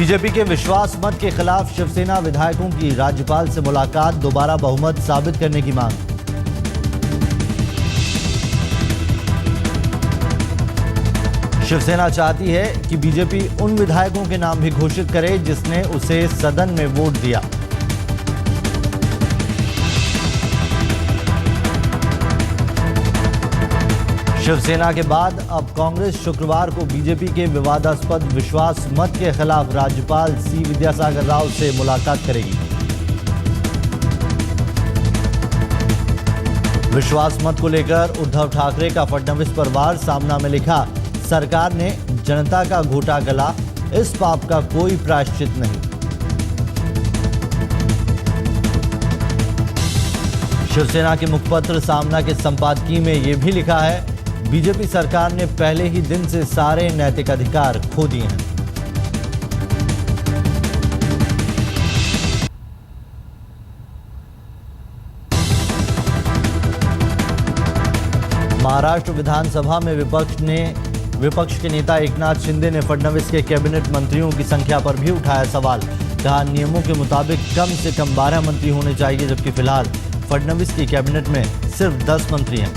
BJP के विश्वास मत के खिलाफ शिवसेना विधायकों की राज्यपाल से मुलाकात, दोबारा बहुमत साबित करने की मांग। शिवसेना चाहती है कि बीजेपी उन विधायकों के नाम भी घोषित करे जिसने उसे सदन में वोट दिया। शिवसेना के बाद अब कांग्रेस शुक्रवार को बीजेपी के विवादास्पद विश्वास मत के खिलाफ राज्यपाल सी विद्यासागर राव से मुलाकात करेगी। विश्वास मत को लेकर उद्धव ठाकरे का फडणवीस पर वार, सामना में लिखा, सरकार ने जनता का घोटा गला, इस पाप का कोई प्रायश्चित नहीं। शिवसेना के मुखपत्र सामना के संपादकीय में यह भी लिखा है, बीजेपी सरकार ने पहले ही दिन से सारे नैतिक अधिकार खो दिए हैं। महाराष्ट्र विधानसभा में विपक्ष के नेता एकनाथ शिंदे ने फडणवीस के कैबिनेट मंत्रियों की संख्या पर भी उठाया सवाल। कहा, नियमों के मुताबिक कम से कम 12 मंत्री होने चाहिए, जबकि फिलहाल फडणवीस की कैबिनेट में सिर्फ 10 मंत्री हैं।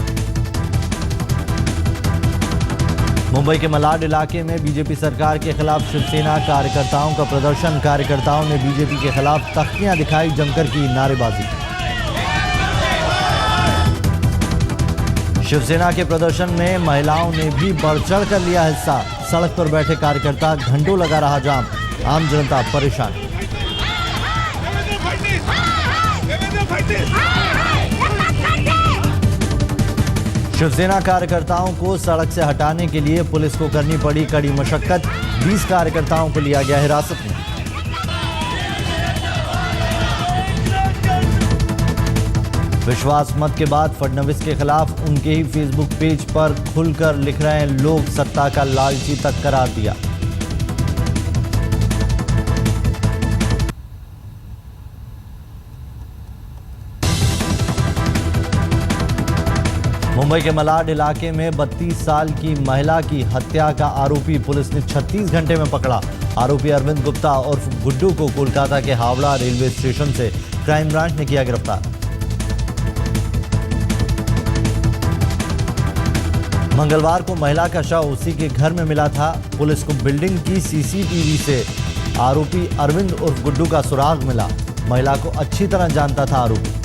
मुंबई के मलाड इलाके में बीजेपी सरकार के खिलाफ शिवसेना कार्यकर्ताओं का प्रदर्शन। कार्यकर्ताओं ने बीजेपी के खिलाफ तख्तियां दिखाई, जमकर की नारेबाजी। शिवसेना के प्रदर्शन में महिलाओं ने भी बढ़ चढ़ कर लिया हिस्सा। सड़क पर बैठे कार्यकर्ता, घंटों लगा रहा जाम, आम जनता परेशान। शिवसेना कार्यकर्ताओं को सड़क से हटाने के लिए पुलिस को करनी पड़ी कड़ी मशक्कत। 20 कार्यकर्ताओं को लिया गया हिरासत में। विश्वास मत के बाद फडणवीस के खिलाफ उनके ही फेसबुक पेज पर खुलकर लिख रहे हैं लोग, सत्ता का लालची तक करार दिया। मुंबई के मलाड इलाके में 32 साल की महिला की हत्या का आरोपी पुलिस ने 36 घंटे में पकड़ा। आरोपी अरविंद गुप्ता और गुड्डू को कोलकाता के हावड़ा रेलवे स्टेशन से क्राइम ब्रांच ने किया गिरफ्तार। मंगलवार को महिला का शव उसी के घर में मिला था। पुलिस को बिल्डिंग की सीसीटीवी से आरोपी अरविंद उर्फ गुड्डू का सुराग मिला। महिला को अच्छी तरह जानता था आरोपी।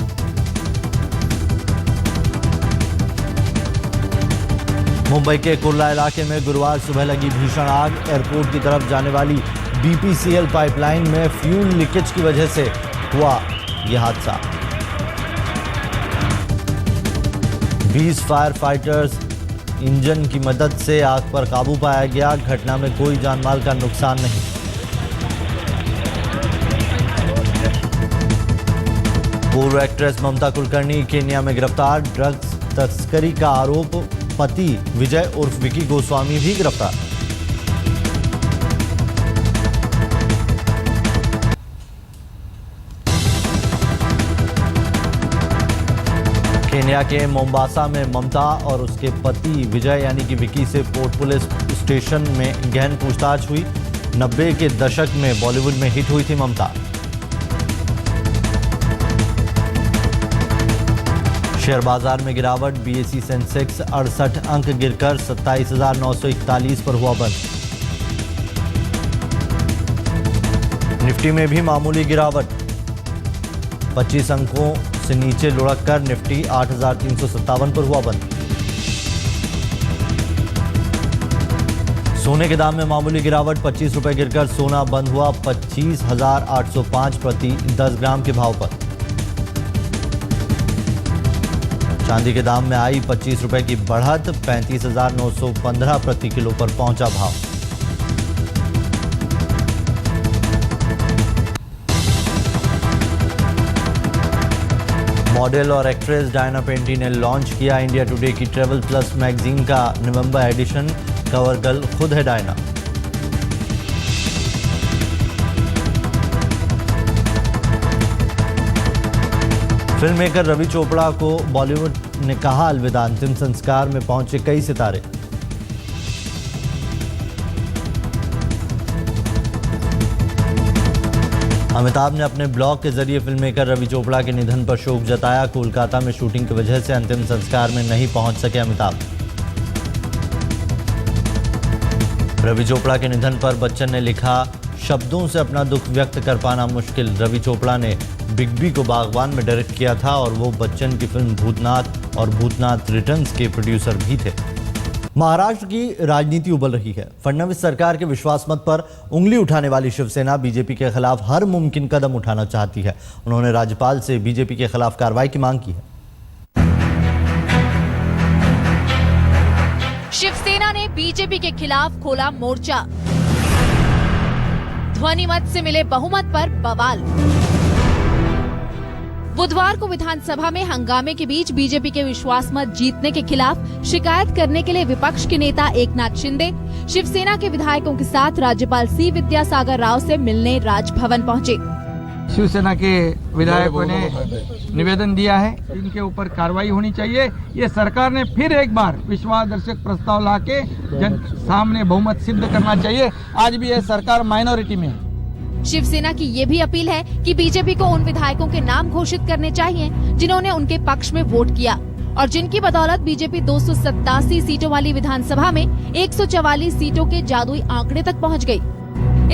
मुंबई के कुर्ला इलाके में गुरुवार सुबह लगी भीषण आग। एयरपोर्ट की तरफ जाने वाली बीपीसीएल पाइपलाइन में फ्यूल लीकेज की वजह से हुआ यह हादसा। 20 फायर फाइटर्स इंजन की मदद से आग पर काबू पाया गया। घटना में कोई जानमाल का नुकसान नहीं। पूर्व एक्ट्रेस ममता कुलकर्णी केन्या में गिरफ्तार। ड्रग्स तस्करी का आरोप, पति विजय उर्फ विकी गोस्वामी भी गिरफ्तार। केन्या के मोम्बासा में ममता और उसके पति विजय यानी कि विकी से पोर्ट पुलिस स्टेशन में गहन पूछताछ हुई। 90 के दशक में बॉलीवुड में हिट हुई थी ममता। शेयर बाजार में गिरावट। बीएसई सेंसेक्स 68 अंक गिरकर 27,941 पर हुआ बंद। निफ्टी में भी मामूली गिरावट। 25 अंकों से नीचे लुढ़ककर निफ्टी 8,357 पर हुआ बंद। सोने के दाम में मामूली गिरावट। 25 रुपए गिरकर सोना बंद हुआ 25,805 प्रति 10 ग्राम के भाव पर। चांदी के दाम में आई 25 रुपए की बढ़त। 35,915 प्रति किलो पर पहुंचा भाव। मॉडल और एक्ट्रेस डायना पेंटी ने लॉन्च किया इंडिया टुडे की ट्रैवल प्लस मैगजीन का नवंबर एडिशन। कवर गर्ल खुद है Diana. Film maker Ravi Chopra को बॉलीवुड ने कहा अलविदा। अंतिम संस्कार में पहुंचे कई सितारे। अमिताभ ने अपने ब्लॉग के जरिए फिल्म मेकर रवि चोपड़ा के निधन पर शोक जताया। कोलकाता में शूटिंग की वजह से अंतिम संस्कार में नहीं पहुंच सके अमिताभ। रवि चोपड़ा के निधन पर बच्चन ने लिखा, शब्दों से अपना दुख व्यक्त कर पाना मुश्किल। रवि चोपड़ा ने बिग बी को बागबान में डायरेक्ट किया था और वो बच्चन की फिल्म भूतनाथ और भूतनाथ रिटर्न्स के प्रोड्यूसर भी थे। महाराष्ट्र की राजनीति उबल रही है। फडणवीस सरकार के विश्वास मत पर उंगली उठाने वाली शिवसेना बीजेपी के खिलाफ हर मुमकिन कदम उठाना चाहती है। उन्होंने राज्यपाल से बीजेपी के खिलाफ कार्रवाई की मांग की है। शिवसेना ने बीजेपी के खिलाफ खोला मोर्चा। ध्वनि मत से मिले बहुमत पर बवाल। बुधवार को विधानसभा में हंगामे के बीच बीजेपी के विश्वास मत जीतने के खिलाफ शिकायत करने के लिए विपक्ष के नेता एकनाथ शिंदे शिवसेना के विधायकों के साथ राज्यपाल सी विद्यासागर राव से मिलने राजभवन पहुंचे। शिवसेना के विधायकों ने निवेदन दिया है, इनके ऊपर कार्रवाई होनी चाहिए। ये सरकार ने फिर एक बार विश्वासदर्शक प्रस्ताव लाके जन सामने बहुमत सिद्ध करना चाहिए। आज भी ये सरकार माइनॉरिटी में है। शिवसेना की ये भी अपील है कि बीजेपी को उन विधायकों के नाम घोषित करने चाहिए जिन्होंने उनके पक्ष में वोट किया और जिनकी बदौलत बीजेपी 287 सीटों वाली विधानसभा में 144 सीटों के जादुई आंकड़े तक पहुंच गई।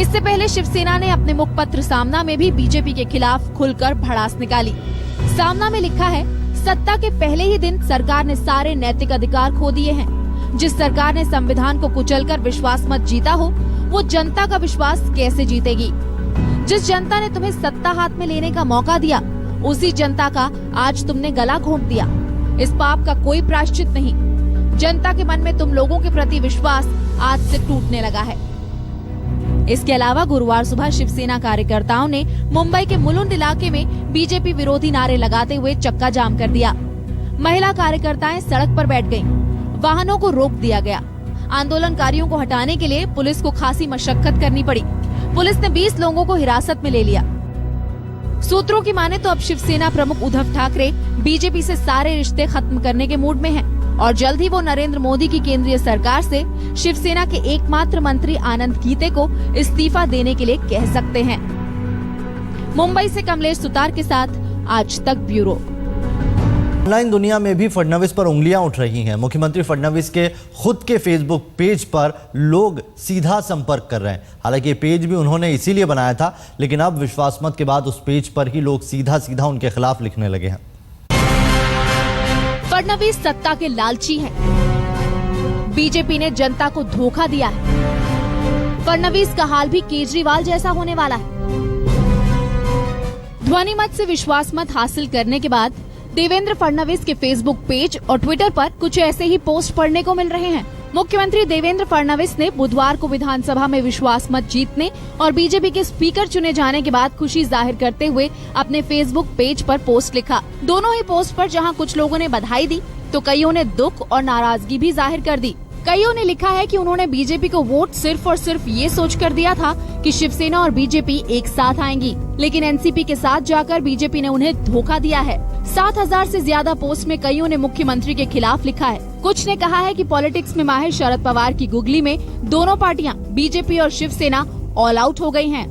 इससे पहले शिवसेना ने अपने मुखपत्र सामना में भी बीजेपी के खिलाफ खुलकर भड़ास निकाली। सामना में लिखा है, सत्ता के पहले ही दिन सरकार ने सारे नैतिक अधिकार खो दिए हैं। जिस सरकार ने संविधान को कुचलकर विश्वास मत जीता हो, वो जनता का विश्वास कैसे जीतेगी? जिस जनता ने तुम्हें सत्ता हाथ में लेने का मौका दिया, उसी जनता का आज तुमने गला घोंट दिया। इस पाप का कोई प्रायश्चित नहीं। जनता के मन में तुम लोगों के प्रति विश्वास आज से टूटने लगा है। इसके अलावा गुरुवार सुबह शिवसेना कार्यकर्ताओं ने मुंबई के मुलुंड इलाके में बीजेपी विरोधी नारे लगाते हुए चक्का जाम कर दिया। महिला कार्यकर्ताएं सड़क पर बैठ गईं। वाहनों को रोक दिया गया। आंदोलनकारियों को हटाने के लिए पुलिस को खासी मशक्कत करनी पड़ी। पुलिस ने 20 लोगों को हिरासत में ले लिया। सूत्रों की माने तो अब शिवसेना प्रमुख उद्धव ठाकरे बीजेपी से सारे रिश्ते खत्म करने के मूड में हैं और जल्द ही वो नरेंद्र मोदी की केंद्रीय सरकार से शिवसेना के एकमात्र मंत्री आनंद गीते को इस्तीफा देने के लिए कह सकते हैं। मुंबई से कमलेश सुतार के साथ आज तक ब्यूरो। ऑनलाइन दुनिया में भी फडणवीस पर उंगलियां उठ रही हैं। मुख्यमंत्री फडणवीस के खुद के फेसबुक पेज पर लोग सीधा संपर्क कर रहे हैं। हालांकि ये पेज भी उन्होंने इसीलिए बनाया था, लेकिन अब विश्वास मत के बाद उस पेज पर ही लोग सीधा सीधा उनके खिलाफ लिखने लगे हैं। फडणवीस सत्ता के लालची हैं। बीजेपी ने जनता को धोखा दिया है। फडणवीस का हाल भी केजरीवाल जैसा होने वाला है। ध्वनि मत से विश्वास मत हासिल करने के बाद देवेंद्र फडणवीस के फेसबुक पेज और ट्विटर पर कुछ ऐसे ही पोस्ट पढ़ने को मिल रहे हैं। मुख्यमंत्री देवेंद्र फडणवीस ने बुधवार को विधानसभा में विश्वास मत जीतने और बीजेपी के स्पीकर चुने जाने के बाद खुशी जाहिर करते हुए अपने फेसबुक पेज पर पोस्ट लिखा। दोनों ही पोस्ट पर जहां कुछ लोगों ने बधाई दी, तो कईयों ने दुख और नाराजगी भी जाहिर कर दी। कईयों ने लिखा है कि उन्होंने बीजेपी को वोट सिर्फ और सिर्फ ये सोचकर दिया था कि शिवसेना और बीजेपी एक साथ आएंगी, लेकिन एनसीपी के साथ जाकर बीजेपी ने उन्हें धोखा दिया है। 7000 से ज्यादा पोस्ट में कईयों ने मुख्यमंत्री के खिलाफ लिखा है। कुछ ने कहा है कि पॉलिटिक्स में माहिर शरद पवार की गुगली में दोनों पार्टियां बीजेपी और शिवसेना ऑल आउट हो गई हैं।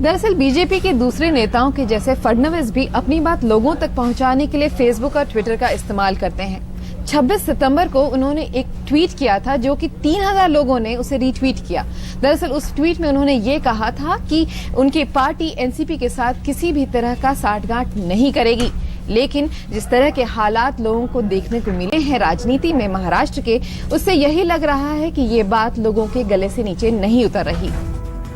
दरअसल बीजेपी के दूसरे नेताओं के जैसे फडणवीस भी अपनी बात लोगों तक पहुंचाने के लिए फेसबुक और ट्विटर का इस्तेमाल करते हैं। 26 सितंबर को उन्होंने एक ट्वीट किया था जो कि 3000 लोगों ने उसे रीट्वीट किया। दरअसल उस ट्वीट में उन्होंने ये कहा था कि उनकी पार्टी एनसीपी के साथ किसी भी तरह का साठगांठ नहीं करेगी, लेकिन जिस तरह के हालात लोगों को देखने को मिले हैं राजनीति में महाराष्ट्र के, उससे यही लग रहा है कि ये बात लोगों के गले से नीचे नहीं उतर रही।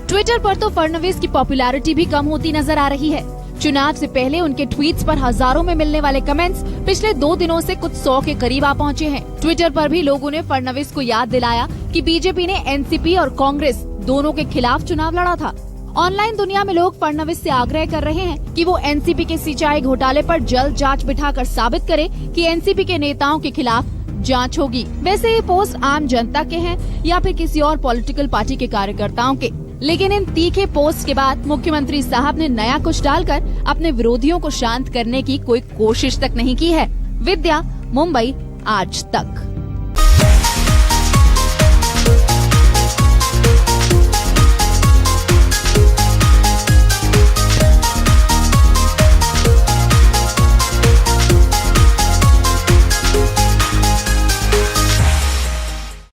ट्विटर पर तो फडणवीस की पॉपुलैरिटी भी कम होती नजर आ रही है। चुनाव से पहले उनके ट्वीट्स पर हजारों में मिलने वाले कमेंट्स पिछले 2 दिनों से कुछ 100 के करीब आ पहुंचे हैं। ट्विटर पर भी लोगों ने फडणवीस को याद दिलाया कि बीजेपी ने एनसीपी और कांग्रेस दोनों के खिलाफ चुनाव लड़ा था। ऑनलाइन दुनिया में लोग फडणवीस से आग्रह कर रहे हैं कि वो एनसीपी के सिंचाई घोटाले पर जल्द जांच बिठाकर साबित करे कि एनसीपी के नेताओं के खिलाफ जांच होगी। वैसे ये पोस्ट आम जनता के हैं या फिर किसी और पॉलिटिकल पार्टी के कार्यकर्ताओं के, लेकिन इन तीखे पोस्ट के बाद मुख्यमंत्री साहब ने नया कुछ डालकर अपने विरोधियों को शांत करने की कोई कोशिश तक नहीं की है। विद्या, मुंबई, आज तक।